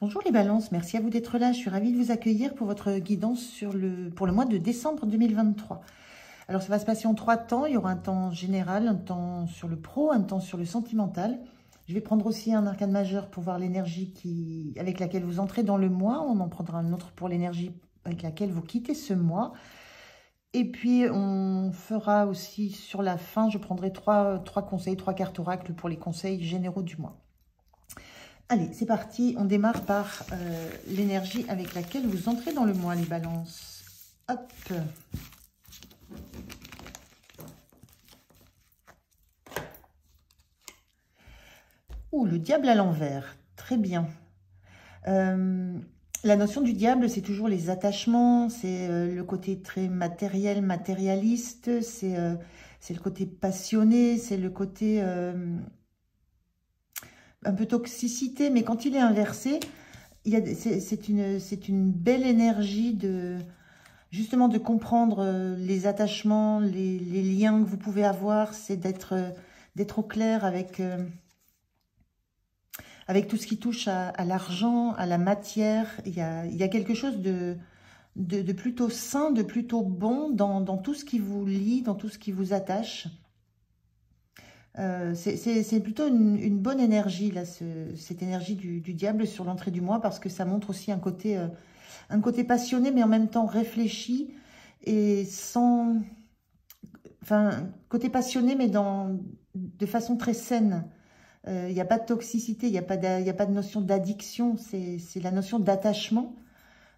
Bonjour les balances, merci à vous d'être là. Je suis ravie de vous accueillir pour votre guidance pour le mois de décembre 2023. Alors ça va se passer en 3 temps. Il y aura un temps général, un temps sur le pro, un temps sur le sentimental. Je vais prendre aussi un arcane majeur pour voir l'énergie avec laquelle vous entrez dans le mois. On en prendra un autre pour l'énergie avec laquelle vous quittez ce mois. Et puis on fera aussi sur la fin, je prendrai trois conseils, 3 cartes oracles pour les conseils généraux du mois. Allez, c'est parti. On démarre par l'énergie avec laquelle vous entrez dans le mois, les balances. Hop. Ouh, le diable à l'envers. Très bien. La notion du diable, c'est toujours les attachements, c'est le côté très matériel, matérialiste, c'est le côté passionné, c'est le côté... un peu toxicité, mais quand il est inversé, c'est une belle énergie justement de comprendre les attachements, les liens que vous pouvez avoir, c'est d'être au clair avec tout ce qui touche à l'argent, à la matière. Il y a quelque chose de plutôt sain, de plutôt bon dans tout ce qui vous lie, dans tout ce qui vous attache. C'est plutôt une bonne énergie, là, cette énergie du diable sur l'entrée du mois, parce que ça montre aussi un côté passionné, mais en même temps réfléchi, et sans... Enfin, côté passionné, mais de façon très saine. Il n'y a pas de toxicité, il n'y a pas de notion d'addiction, c'est la notion d'attachement,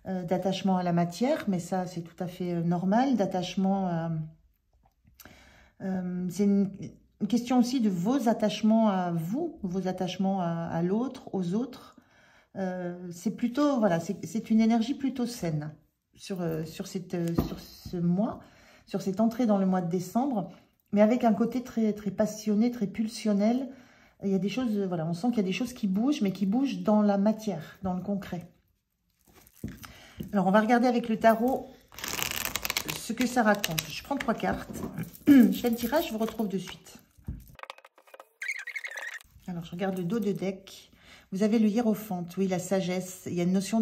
d'attachement à la matière, mais ça, c'est tout à fait normal, d'attachement à... c'est une question aussi de vos attachements à vous, vos attachements à l'autre, aux autres. C'est plutôt, voilà, c'est une énergie plutôt saine sur ce mois, sur cette entrée dans le mois de décembre, mais avec un côté très, très passionné, très pulsionnel. Il y a des choses, voilà, on sent qu'il y a des choses qui bougent, mais qui bougent dans la matière, dans le concret. Alors, on va regarder avec le tarot ce que ça raconte. Je prends 3 cartes. Je fais le tirage, je vous retrouve de suite. Alors, je regarde le dos de deck. Vous avez le hiérophante, oui, la sagesse. Il y a une notion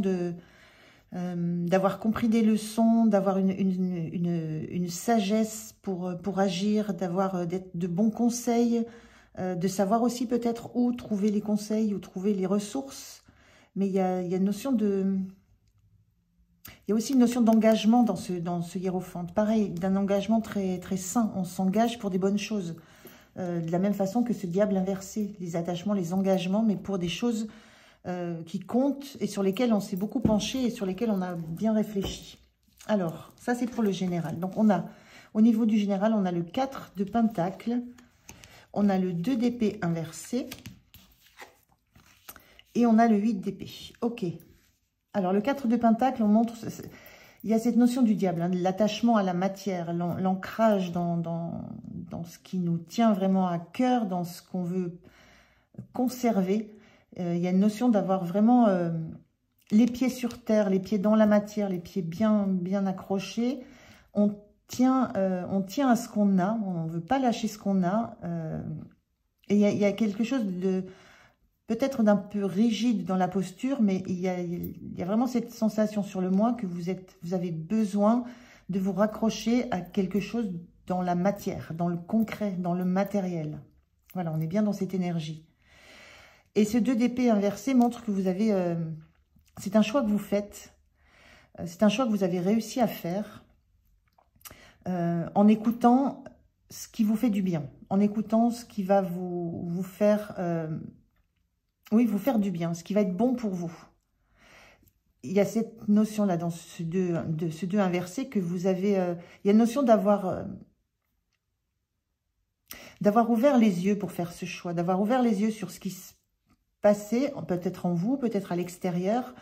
d'avoir compris des leçons, d'avoir une sagesse pour agir, d'avoir de bons conseils, de savoir aussi peut-être où trouver les conseils, où trouver les ressources. Mais il y a une notion de... Il y a aussi une notion d'engagement dans ce hiérophante. Pareil, d'un engagement très, très sain. On s'engage pour des bonnes choses. De la même façon que ce diable inversé. Les attachements, les engagements, mais pour des choses qui comptent et sur lesquelles on s'est beaucoup penché et sur lesquelles on a bien réfléchi. Alors, ça c'est pour le général. Donc on a, au niveau du général, on a le 4 de Pentacle. On a le 2 d'épée inversé. Et on a le 8 d'épée. Ok. Alors, le 4 de Pentacle, on montre... Il y a cette notion du diable, hein, l'attachement à la matière, l'ancrage dans ce qui nous tient vraiment à cœur, dans ce qu'on veut conserver. Il y a une notion d'avoir vraiment les pieds sur terre, les pieds dans la matière, les pieds bien, bien accrochés. On tient à ce qu'on a, on ne veut pas lâcher ce qu'on a. Et il y a quelque chose de... peut-être d'un peu rigide dans la posture, mais il y a vraiment cette sensation sur le mois que vous avez besoin de vous raccrocher à quelque chose dans la matière, dans le concret, dans le matériel. Voilà, on est bien dans cette énergie. Et ce 2 d'épée inversé montre que vous avez... c'est un choix que vous faites. C'est un choix que vous avez réussi à faire en écoutant ce qui vous fait du bien, en écoutant ce qui va vous faire... oui, vous faire du bien, ce qui va être bon pour vous. Il y a cette notion-là dans ce 2 inversé que vous avez... il y a une notion d'avoir ouvert les yeux pour faire ce choix, d'avoir ouvert les yeux sur ce qui se passait, peut-être en vous, peut-être à l'extérieur,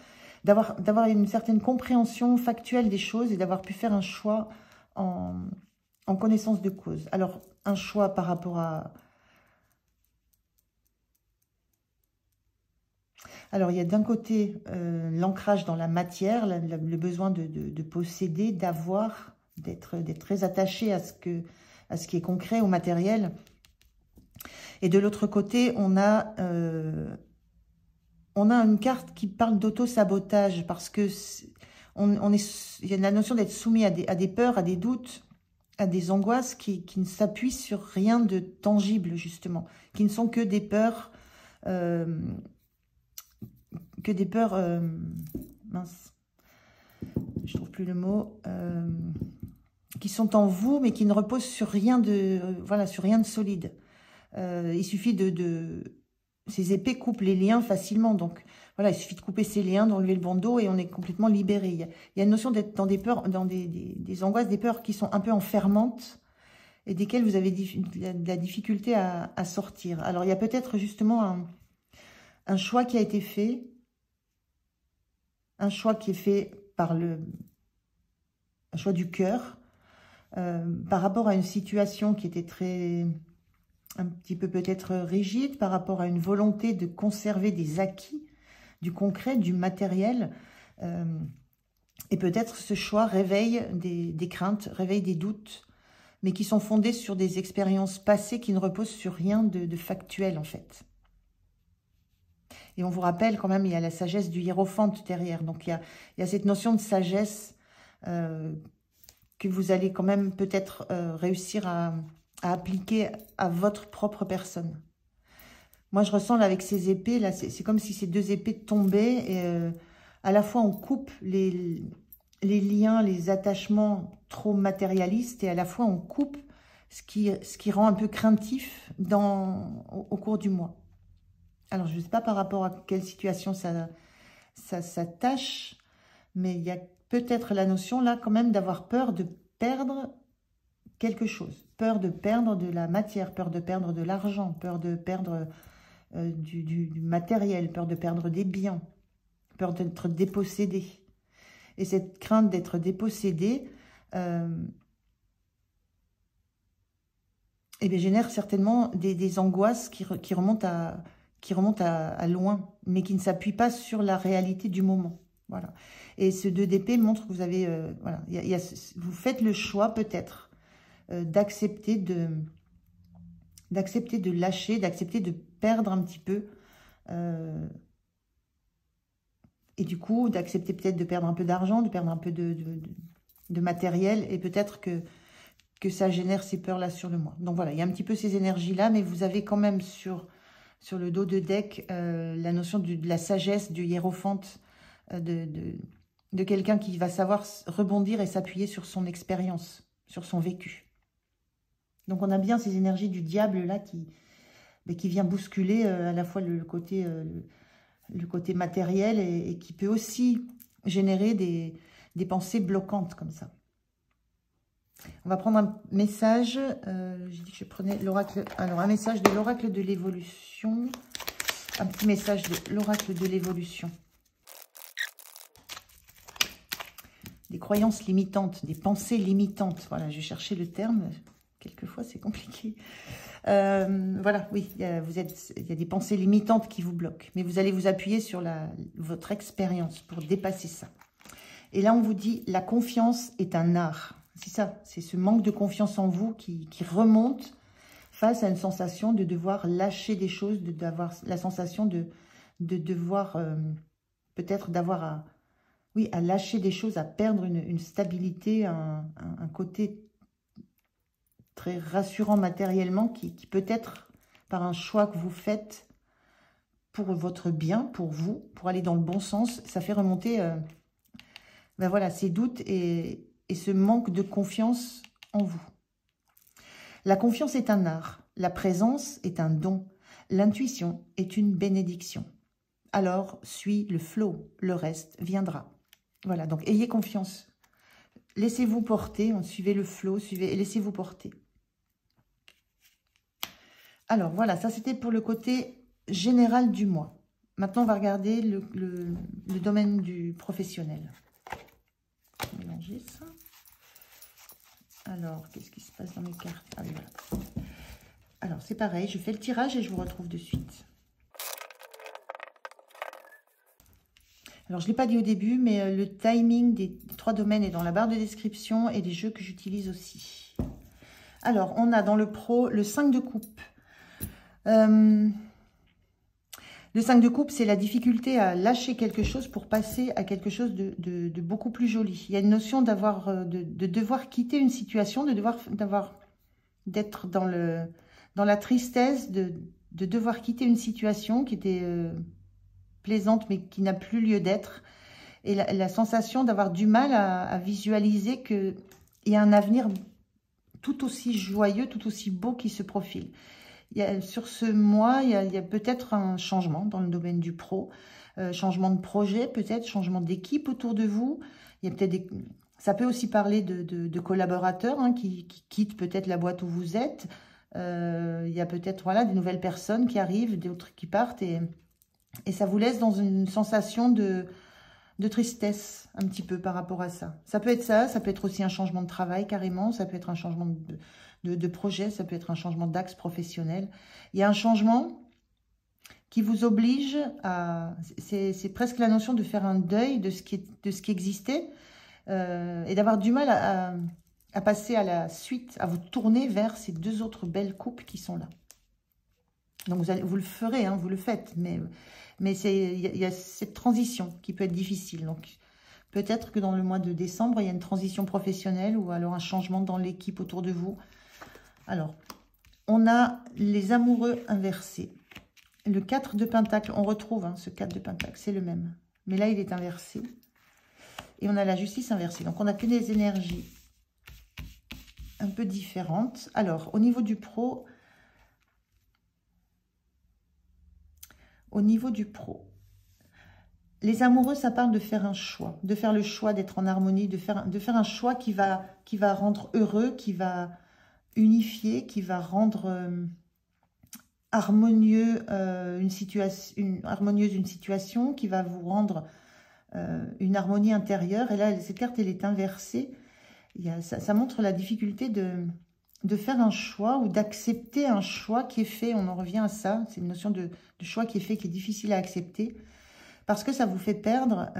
d'avoir une certaine compréhension factuelle des choses et d'avoir pu faire un choix en connaissance de cause. Alors, un choix par rapport à... Alors, il y a d'un côté l'ancrage dans la matière, le besoin de posséder, d'avoir, d'être très attaché à ce qui est concret, au matériel. Et de l'autre côté, on a on a une carte qui parle d'auto-sabotage parce que il y a la notion d'être soumis à des peurs, à des doutes, à des angoisses qui ne s'appuient sur rien de tangible, justement, qui ne sont que des peurs, mince, je trouve plus le mot, qui sont en vous, mais qui ne reposent sur rien de, voilà, sur rien de solide. Il suffit ces épées coupent les liens facilement, donc voilà, il suffit de couper ces liens, d'enlever le bandeau et on est complètement libéré. Il y a une notion d'être dans des peurs, dans des angoisses, des peurs qui sont un peu enfermantes et desquelles vous avez de la difficulté à sortir. Alors, il y a peut-être justement un choix qui a été fait, un choix qui est fait par un choix du cœur, par rapport à une situation qui était un petit peu peut-être rigide, par rapport à une volonté de conserver des acquis, du concret, du matériel. Et peut-être ce choix réveille des craintes, réveille des doutes, mais qui sont fondés sur des expériences passées qui ne reposent sur rien de factuel, en fait. Et on vous rappelle quand même, il y a la sagesse du hiérophante derrière. Donc, il y a cette notion de sagesse que vous allez quand même peut-être réussir à appliquer à votre propre personne. Moi, je ressens là avec ces épées, là, c'est comme si ces deux épées tombaient et à la fois on coupe les liens, les attachements trop matérialistes et à la fois on coupe ce qui rend un peu craintif au cours du mois. Alors, je ne sais pas par rapport à quelle situation ça s'attache, mais il y a peut-être la notion là quand même d'avoir peur de perdre quelque chose. Peur de perdre de la matière, peur de perdre de l'argent, peur de perdre du matériel, peur de perdre des biens, peur d'être dépossédé. Et cette crainte d'être dépossédé génère certainement des angoisses qui remontent à loin, mais qui ne s'appuient pas sur la réalité du moment. Voilà. Et ce 2 d'épée montre que vous avez... voilà, vous faites le choix peut-être d'accepter de lâcher, d'accepter de perdre un petit peu. Et du coup, d'accepter peut-être de perdre un peu d'argent, de perdre un peu de matériel. Et peut-être que ça génère ces peurs-là sur le mois. Donc voilà, il y a un petit peu ces énergies-là, mais vous avez quand même sur le dos de deck la notion de la sagesse, du hiérophante, de quelqu'un qui va savoir rebondir et s'appuyer sur son expérience, sur son vécu. Donc on a bien ces énergies du diable là qui vient bousculer à la fois le côté matériel et qui peut aussi générer des pensées bloquantes comme ça. On va prendre un message. J'ai dit que je prenais l'oracle. Alors un message de l'oracle de l'évolution. Un petit message de l'oracle de l'évolution. Des croyances limitantes, des pensées limitantes. Voilà, je cherchais le terme. Quelquefois, c'est compliqué. Voilà, oui, il y a des pensées limitantes qui vous bloquent. Mais vous allez vous appuyer sur votre expérience pour dépasser ça. Et là, on vous dit, la confiance est un art. C'est ça, c'est ce manque de confiance en vous qui remonte face à une sensation de devoir lâcher des choses, d'avoir la sensation de devoir, peut-être d'avoir à lâcher des choses, à perdre une stabilité, un côté très rassurant matériellement qui peut être par un choix que vous faites pour votre bien, pour vous, pour aller dans le bon sens. Ça fait remonter ben voilà, ces doutes et ce manque de confiance en vous. La confiance est un art, la présence est un don, l'intuition est une bénédiction. Alors, suis le flot, le reste viendra. Voilà, donc ayez confiance. Laissez-vous porter, suivez le flot, suivez et laissez-vous porter. Alors, voilà, ça c'était pour le côté général du mois. Maintenant, on va regarder le domaine du professionnel. Je vais mélanger ça. Alors, qu'est-ce qui se passe dans mes cartes? Ah, voilà. Alors, c'est pareil, je fais le tirage et je vous retrouve de suite. Alors, je ne l'ai pas dit au début, mais le timing des 3 domaines est dans la barre de description et des jeux que j'utilise aussi. Alors, on a dans le pro le 5 de coupe. Le 5 de coupe, c'est la difficulté à lâcher quelque chose pour passer à quelque chose de beaucoup plus joli. Il y a une notion de devoir quitter une situation, d'être dans la tristesse, de devoir quitter une situation qui était plaisante mais qui n'a plus lieu d'être. Et la sensation d'avoir du mal à visualiser qu'il y a un avenir tout aussi joyeux, tout aussi beau qui se profile. Sur ce mois, il y a peut-être un changement dans le domaine du pro, changement de projet, peut-être changement d'équipe autour de vous. Il y a peut-être ça peut aussi parler de collaborateurs hein, qui quittent peut-être la boîte où vous êtes. Il y a peut-être voilà, des nouvelles personnes qui arrivent, d'autres qui partent. Et ça vous laisse dans une sensation de tristesse un petit peu par rapport à ça. Ça peut être aussi un changement de travail carrément, ça peut être un changement de projet, ça peut être un changement d'axe professionnel. Il y a un changement qui vous oblige à... C'est presque la notion de faire un deuil de ce qui existait et d'avoir du mal à passer à la suite, à vous tourner vers ces deux autres belles coupes qui sont là. Donc vous le ferez, hein, vous le faites, mais il y a cette transition qui peut être difficile. Donc peut-être que dans le mois de décembre, il y a une transition professionnelle ou alors un changement dans l'équipe autour de vous. Alors, on a les amoureux inversés. Le 4 de Pentacle, on retrouve hein, ce 4 de Pentacle, c'est le même. Mais là, il est inversé. Et on a la justice inversée. Donc, on a que des énergies un peu différentes. Alors, au niveau du pro, les amoureux, ça parle de faire un choix, de faire le choix d'être en harmonie, de faire un choix qui va rendre heureux, qui va unifier, qui va rendre harmonieuse une situation, qui va vous rendre une harmonie intérieure. Et là, cette carte, elle est inversée. Ça montre la difficulté de faire un choix ou d'accepter un choix qui est fait. On en revient à ça. C'est une notion de choix qui est fait, qui est difficile à accepter. Parce que ça vous fait perdre...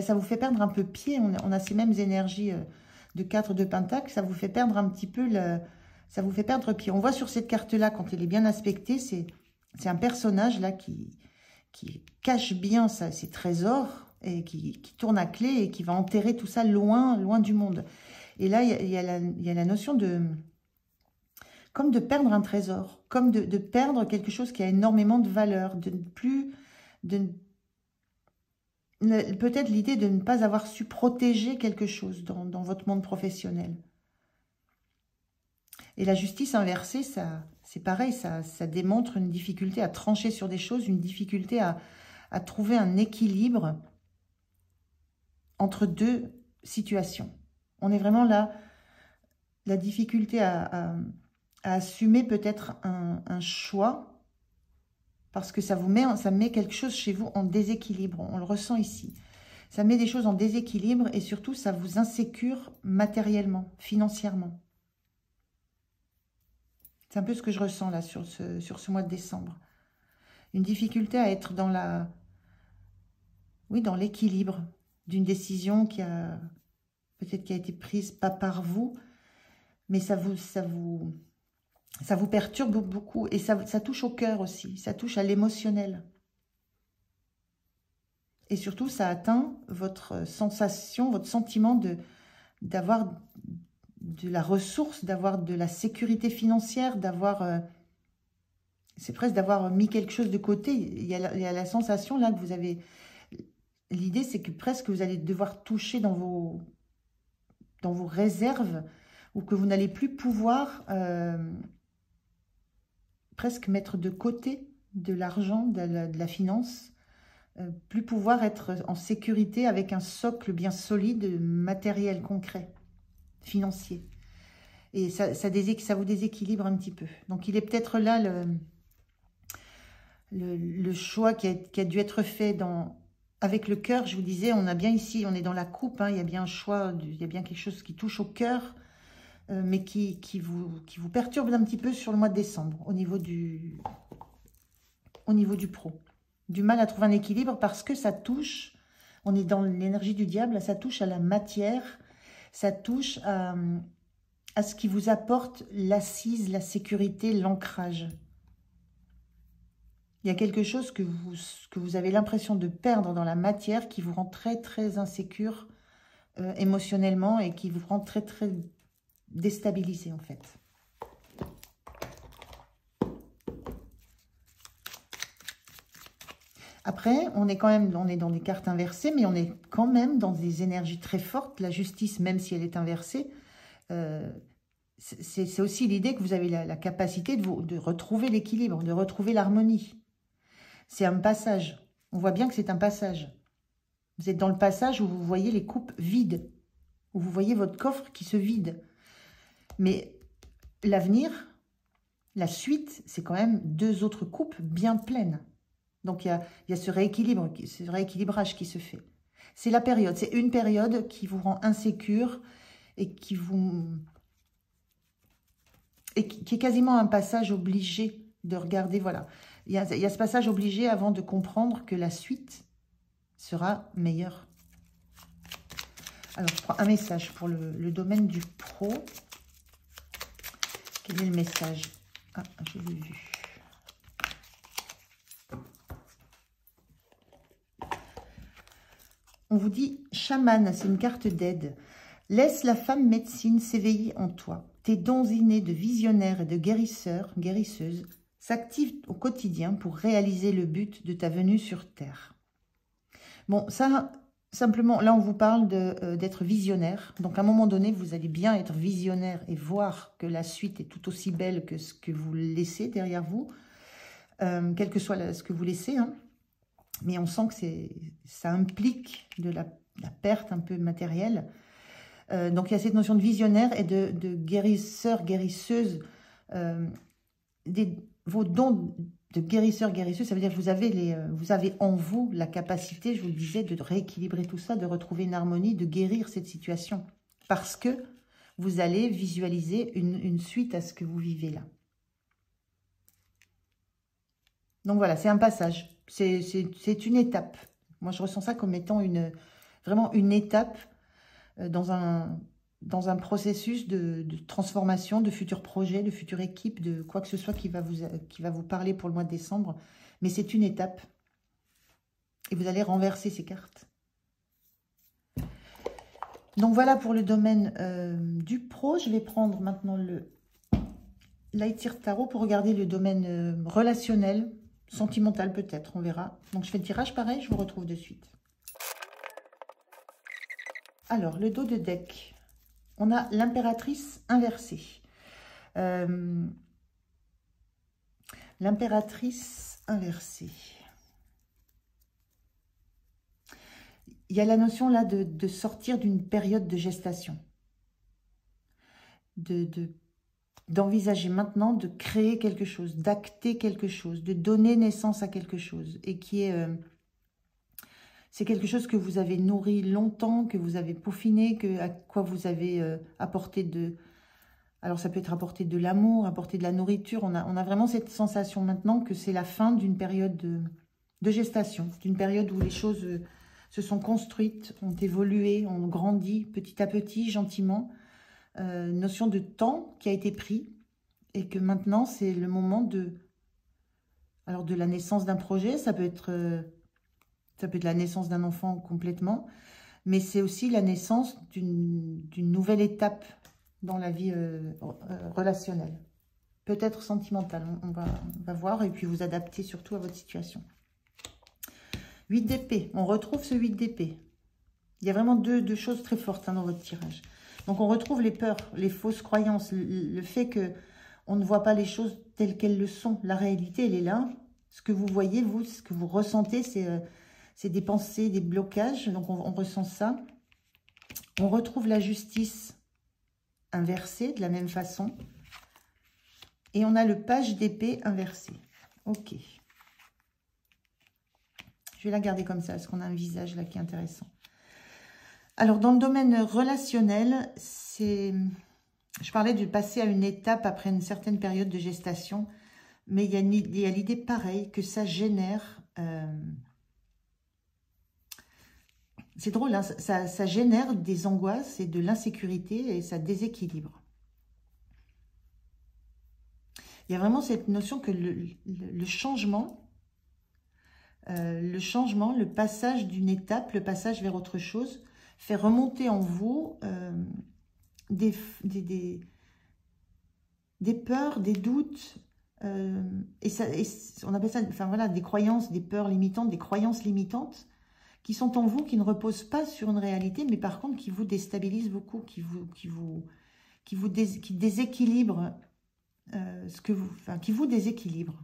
ça vous fait perdre un peu pied. On a ces mêmes énergies de 4 de Pentacle. Ça vous fait perdre un petit peu... Ça vous fait perdre pied. On voit sur cette carte-là, quand elle est bien aspectée, c'est un personnage là qui cache bien ses trésors et qui tourne à clé et qui va enterrer tout ça loin, loin du monde. Et là, il y a la notion comme de perdre un trésor, comme de perdre quelque chose qui a énormément de valeur, peut-être l'idée de ne pas avoir su protéger quelque chose dans votre monde professionnel. Et la justice inversée, c'est pareil, ça démontre une difficulté à trancher sur des choses, une difficulté à trouver un équilibre entre deux situations. On est vraiment là, la difficulté à assumer peut-être un choix, parce que ça met quelque chose chez vous en déséquilibre, on le ressent ici. Ça met des choses en déséquilibre et surtout, ça vous insécure matériellement, financièrement. C'est un peu ce que je ressens là sur ce mois de décembre. Une difficulté à être dans l'équilibre d'une décision qui a été prise pas par vous, mais ça vous perturbe beaucoup et ça touche au cœur aussi, ça touche à l'émotionnel. Et surtout, ça atteint votre sensation, votre sentiment d'avoir de la ressource, d'avoir de la sécurité financière, c'est presque d'avoir mis quelque chose de côté. Il y a la sensation là que vous avez... L'idée, c'est que presque vous allez devoir toucher dans vos réserves ou que vous n'allez plus pouvoir presque mettre de côté de l'argent, de la finance, plus pouvoir être en sécurité avec un socle bien solide, matériel, concret, financier. Et ça vous déséquilibre un petit peu. Donc, il est peut-être là le choix qui a dû être fait avec le cœur. Je vous disais, on a bien ici, on est dans la coupe, hein, il y a bien un choix, il y a bien quelque chose qui touche au cœur, mais qui vous perturbe un petit peu sur le mois de décembre, au niveau du pro. Du mal à trouver un équilibre parce que ça touche, on est dans l'énergie du diable, ça touche à la matière, ça touche à ce qui vous apporte l'assise, la sécurité, l'ancrage. Il y a quelque chose que vous avez l'impression de perdre dans la matière qui vous rend très, très insécure émotionnellement et qui vous rend très, très déstabilisé, en fait. Après, on est dans des cartes inversées, mais on est quand même dans des énergies très fortes. La justice, même si elle est inversée, c'est aussi l'idée que vous avez la capacité de retrouver l'équilibre, de retrouver l'harmonie. C'est un passage. On voit bien que c'est un passage. Vous êtes dans le passage où vous voyez les coupes vides, où vous voyez votre coffre qui se vide. Mais l'avenir, la suite, c'est quand même 2 autres coupes bien pleines. Donc, il y a ce rééquilibrage qui se fait. C'est la période, c'est une période qui vous rend insécure et qui est quasiment un passage obligé de regarder. Voilà, il y a ce passage obligé avant de comprendre que la suite sera meilleure. Alors, je prends un message pour le domaine du pro. Quel est le message? Ah, je l'ai vu. On vous dit chaman, c'est une carte d'aide. Laisse la femme médecine s'éveiller en toi. Tes dons innés de visionnaire et de guérisseur, guérisseuse, s'activent au quotidien pour réaliser le but de ta venue sur Terre. Bon, ça, simplement, là, on vous parle d'être visionnaire. Donc, à un moment donné, vous allez bien être visionnaire et voir que la suite est tout aussi belle que ce que vous laissez derrière vous, quel que soit ce que vous laissez, hein. Mais on sent que ça implique de la perte un peu matérielle. Donc, il y a cette notion de visionnaire et de guérisseur, guérisseuse. Vos dons de guérisseur, guérisseuse, ça veut dire que vous avez en vous la capacité, je vous le disais, de rééquilibrer tout ça, de retrouver une harmonie, de guérir cette situation. Parce que vous allez visualiser une suite à ce que vous vivez là. Donc voilà, c'est un passage. C'est une étape. Moi, je ressens ça comme étant vraiment une étape dans un processus de transformation, de futurs projets, de futures équipes, de quoi que ce soit qui va vous parler pour le mois de décembre. Mais c'est une étape. Et vous allez renverser ces cartes. Donc voilà pour le domaine du pro. Je vais prendre maintenant le Light Tarot pour regarder le domaine relationnel, sentimental peut-être, on verra. Donc je fais le tirage pareil, je vous retrouve de suite. Alors, le dos de deck, on a l'impératrice inversée. L'impératrice inversée. Il y a la notion là de sortir d'une période de gestation. D'envisager maintenant de créer quelque chose, d'acter quelque chose, de donner naissance à quelque chose. Et qui est... c'est quelque chose que vous avez nourri longtemps, que vous avez peaufiné, à quoi vous avez apporté de... Alors, ça peut être apporter de l'amour, apporter de la nourriture. On a vraiment cette sensation maintenant que c'est la fin d'une période de gestation, d'une période où les choses se sont construites, ont évolué, ont grandi petit à petit, gentiment. Notion de temps qui a été pris et que maintenant, c'est le moment de la naissance d'un projet. Ça peut être la naissance d'un enfant complètement, mais c'est aussi la naissance d'une nouvelle étape dans la vie relationnelle. Peut-être sentimentale, on va voir, et puis vous adapter surtout à votre situation. 8 d'épée, on retrouve ce 8 d'épée. Il y a vraiment deux choses très fortes dans votre tirage. Donc on retrouve les peurs, les fausses croyances, le fait qu'on ne voit pas les choses telles qu'elles le sont. La réalité, elle est là. Ce que vous voyez, vous, ce que vous ressentez, c'est des pensées, des blocages. Donc, on ressent ça. On retrouve la justice inversée de la même façon. Et on a le page d'épée inversé. Ok. Je vais la garder comme ça, parce qu'on a un visage là qui est intéressant. Alors, dans le domaine relationnel, je parlais de passer à une étape après une certaine période de gestation. Mais il y a l'idée pareille que ça génère... c'est drôle, hein, ça génère des angoisses et de l'insécurité et ça déséquilibre. Il y a vraiment cette notion que le changement, le changement, le passage d'une étape, le passage vers autre chose, fait remonter en vous des peurs, des doutes, et on appelle ça, enfin voilà, des croyances, des peurs limitantes, des croyances limitantes qui sont en vous, qui ne reposent pas sur une réalité, mais par contre qui vous déstabilisent beaucoup, qui déséquilibrent qui vous déséquilibrent.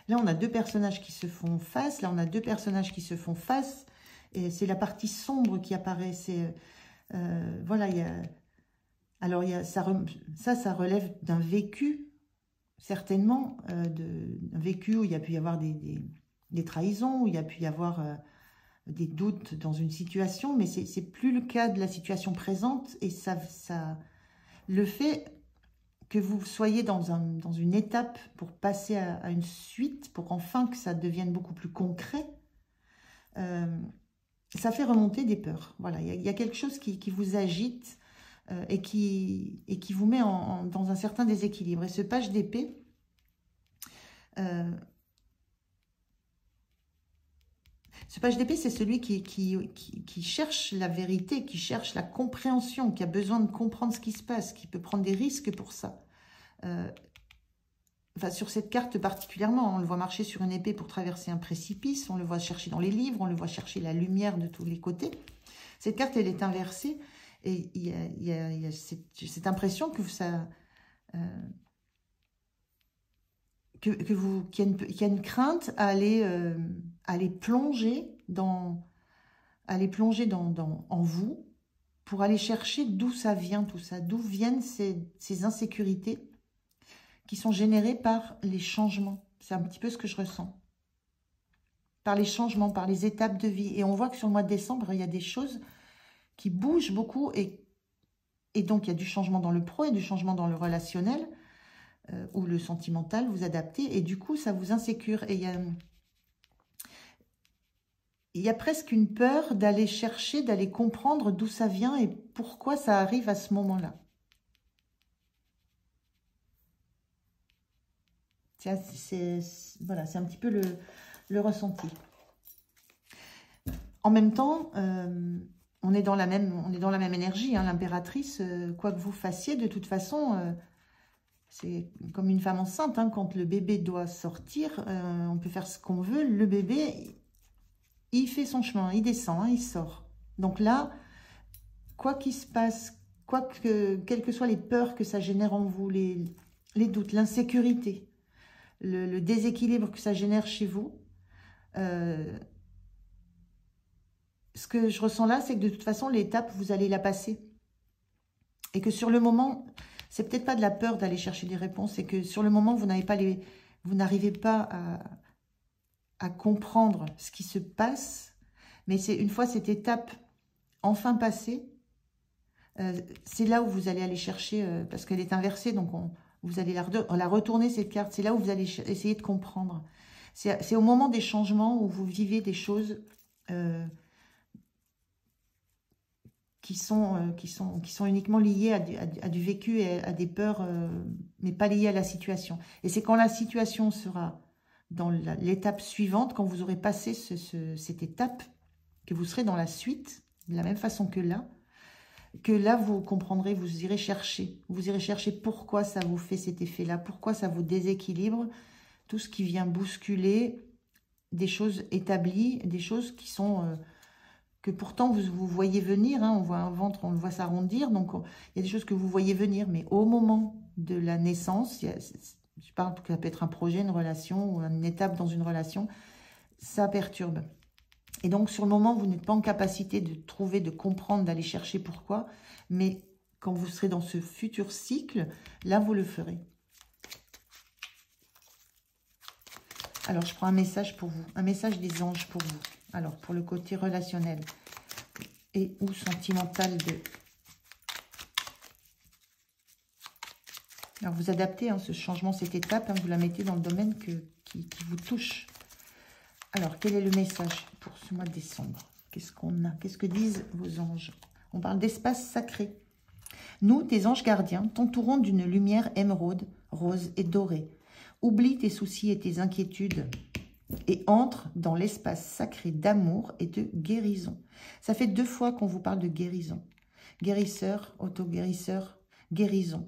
Là, on a deux personnages qui se font face. Là, on a deux personnages qui se font face. Et c'est la partie sombre qui apparaît. C'est voilà, alors, ça relève d'un vécu, certainement, d'un vécu où il y a pu y avoir des trahisons, où il y a pu y avoir des doutes dans une situation, mais c'est plus le cas de la situation présente. Et le fait que vous soyez dans une étape pour passer à une suite, pour enfin que ça devienne beaucoup plus concret, ça fait remonter des peurs. Voilà, il y a quelque chose qui vous agite et qui vous met dans un certain déséquilibre. Et ce page d'épée, c'est celui qui cherche la vérité, qui cherche la compréhension, qui a besoin de comprendre ce qui se passe, qui peut prendre des risques pour ça. Enfin, sur cette carte particulièrement, on le voit marcher sur une épée pour traverser un précipice, on le voit chercher dans les livres, on le voit chercher la lumière de tous les côtés. Cette carte, elle est inversée, et il y a cette impression que ça... qu'il y a une crainte à aller plonger en vous pour aller chercher d'où ça vient tout ça, d'où viennent ces insécurités qui sont générées par les changements. C'est un petit peu ce que je ressens. Par les changements, par les étapes de vie. Et on voit que sur le mois de décembre, il y a des choses qui bougent beaucoup et donc il y a du changement dans le pro et du changement dans le relationnel. Ou le sentimental, vous adaptez, et du coup, ça vous insécure. Et il y a presque une peur d'aller chercher, d'aller comprendre d'où ça vient et pourquoi ça arrive à ce moment-là. Voilà, c'est un petit peu le ressenti. En même temps, on est dans la même énergie, hein, l'impératrice, quoi que vous fassiez, de toute façon... c'est comme une femme enceinte, hein, quand le bébé doit sortir, on peut faire ce qu'on veut. Le bébé, il fait son chemin, il descend, hein, il sort. Donc là, quoi qu'il se passe, quelles que soient les peurs que ça génère en vous, les doutes, l'insécurité, le déséquilibre que ça génère chez vous, ce que je ressens là, c'est que de toute façon, l'étape, vous allez la passer. Et que sur le moment... c'est peut-être pas de la peur d'aller chercher des réponses, c'est que sur le moment, vous n'arrivez pas à comprendre ce qui se passe, mais c'est une fois cette étape enfin passée, c'est là où vous allez aller chercher, parce qu'elle est inversée, donc vous allez la retourner cette carte, c'est là où vous allez essayer de comprendre. C'est au moment des changements où vous vivez des choses... qui sont uniquement liées à du vécu et à des peurs, mais pas liées à la situation. Et c'est quand la situation sera dans l'étape suivante, quand vous aurez passé cette étape, que vous serez dans la suite, de la même façon que là, vous comprendrez, vous irez chercher pourquoi ça vous fait cet effet-là, pourquoi ça vous déséquilibre, tout ce qui vient bousculer des choses établies, des choses qui sont... que pourtant vous voyez venir, hein, on voit un ventre, on le voit s'arrondir, donc il y a des choses que vous voyez venir, mais au moment de la naissance, je parle que ça peut être un projet, une relation, ou une étape dans une relation, ça perturbe. Et donc sur le moment, vous n'êtes pas en capacité de trouver, de comprendre, d'aller chercher pourquoi, mais quand vous serez dans ce futur cycle, là vous le ferez. Alors je prends un message pour vous, un message des anges pour vous. Alors, pour le côté relationnel et ou sentimental de... Alors, vous adaptez hein, ce changement, cette étape, hein, vous la mettez dans le domaine qui vous touche. Alors, quel est le message pour ce mois de décembre? Qu'est-ce qu'on a? Qu'est-ce que disent vos anges? On parle d'espace sacré. Nous, tes anges gardiens, t'entourons d'une lumière émeraude, rose et dorée. Oublie tes soucis et tes inquiétudes et entre dans l'espace sacré d'amour et de guérison. Ça fait 2 fois qu'on vous parle de guérison. Guérisseur, auto-guérisseur, guérison.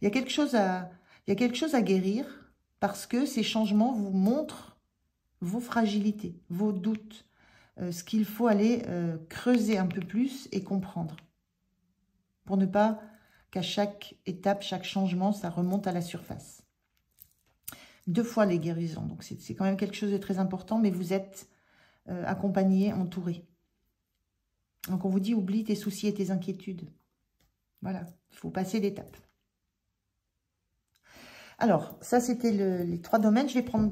Il y a quelque chose à guérir parce que ces changements vous montrent vos fragilités, vos doutes, ce qu'il faut aller creuser un peu plus et comprendre. Pour ne pas qu'à chaque étape, chaque changement, ça remonte à la surface. 2 fois les guérisons, donc c'est quand même quelque chose de très important, mais vous êtes accompagné, entouré. Donc on vous dit, oublie tes soucis et tes inquiétudes. Voilà, il faut passer l'étape. Alors, ça c'était les 3 domaines. Je vais prendre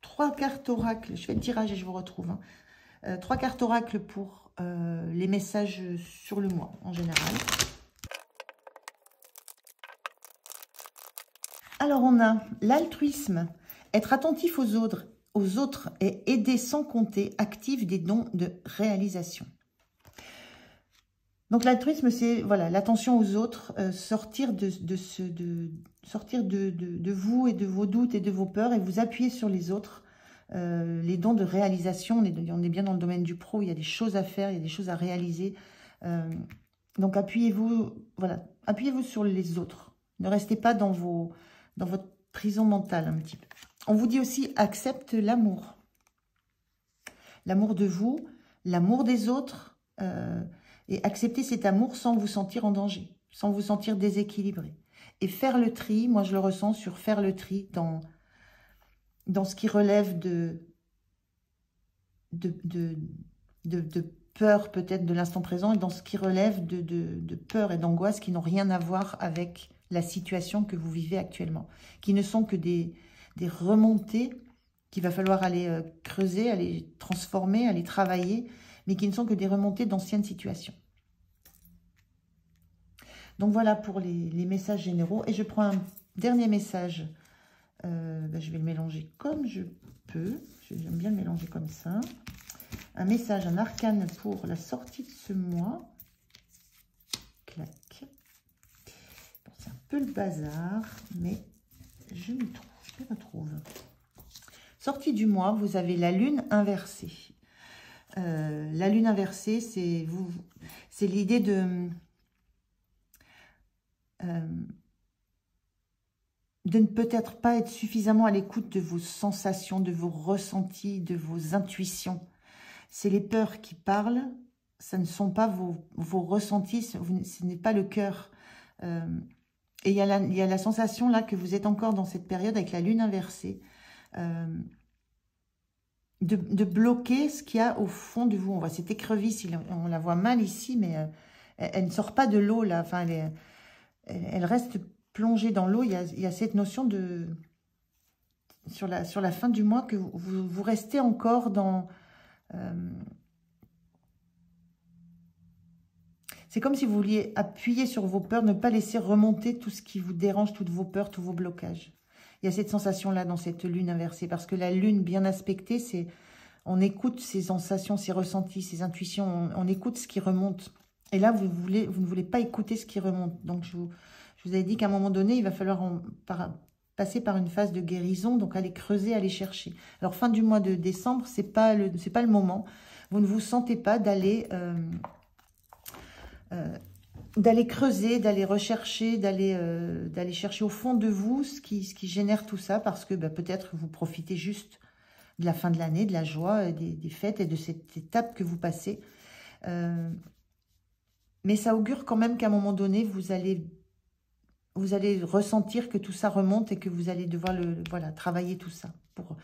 3 cartes oracles. Je fais le tirage et je vous retrouve. 3 cartes oracles pour les messages sur le mois en général. Alors, on a l'altruisme, être attentif aux autres et aider sans compter, active des dons de réalisation. Donc, l'altruisme, c'est voilà, l'attention aux autres, sortir de vous et de vos doutes et de vos peurs et vous appuyer sur les autres. Les dons de réalisation, on est bien dans le domaine du pro, il y a des choses à faire, il y a des choses à réaliser. Donc, appuyez-vous voilà, appuyez-vous sur les autres. Ne restez pas dans votre prison mentale un petit peu. On vous dit aussi, accepte l'amour. L'amour de vous, l'amour des autres, et accepter cet amour sans vous sentir en danger, sans vous sentir déséquilibré. Et faire le tri, moi je le ressens sur faire le tri dans ce qui relève de peur peut-être de l'instant présent et dans ce qui relève de peur et d'angoisse qui n'ont rien à voir avec la situation que vous vivez actuellement, qui ne sont que des remontées qu'il va falloir aller creuser, aller transformer, aller travailler, mais qui ne sont que des remontées d'anciennes situations. Donc voilà pour les messages généraux. Et je prends un dernier message. Je vais le mélanger comme je peux. J'aime bien le mélanger comme ça. Un message, un arcane pour la sortie de ce mois. Clac. Bon, c'est un peu le bazar, mais je m'y retrouve. Sortie du mois, vous avez la lune inversée. La lune inversée, c'est l'idée de ne peut-être pas être suffisamment à l'écoute de vos sensations, de vos ressentis, de vos intuitions. C'est les peurs qui parlent, ça ne sont pas vos ressentis, ce n'est pas le cœur. Et il y a la sensation là que vous êtes encore dans cette période avec la lune inversée, de bloquer ce qu'il y a au fond de vous. On voit cette écrevisse, on la voit mal ici, mais elle ne sort pas de l'eau là. Enfin, elle reste plongée dans l'eau. Il y a cette notion de sur la fin du mois que vous restez encore dans. C'est comme si vous vouliez appuyer sur vos peurs, ne pas laisser remonter tout ce qui vous dérange, toutes vos peurs, tous vos blocages. Il y a cette sensation-là dans cette lune inversée, parce que la lune bien aspectée, c'est on écoute ses sensations, ses ressentis, ses intuitions, on écoute ce qui remonte. Et là, vous ne voulez pas écouter ce qui remonte. Donc, je vous avais dit qu'à un moment donné, il va falloir passer par une phase de guérison, donc aller creuser, aller chercher. Alors, fin du mois de décembre, c'est pas le moment. Vous ne vous sentez pas d'aller creuser, d'aller rechercher, d'aller chercher au fond de vous ce qui génère tout ça, parce que peut-être vous profitez juste de la fin de l'année, de la joie, des fêtes et de cette étape que vous passez. Mais ça augure quand même qu'à un moment donné, vous allez ressentir que tout ça remonte et que vous allez devoir travailler tout ça pour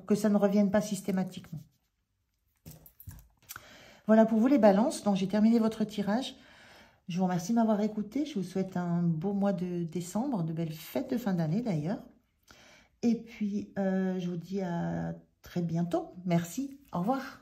que ça ne revienne pas systématiquement. Voilà pour vous les balances. Donc j'ai terminé votre tirage. Je vous remercie de m'avoir écouté. Je vous souhaite un beau mois de décembre, de belles fêtes de fin d'année d'ailleurs. Et puis, je vous dis à très bientôt. Merci. Au revoir.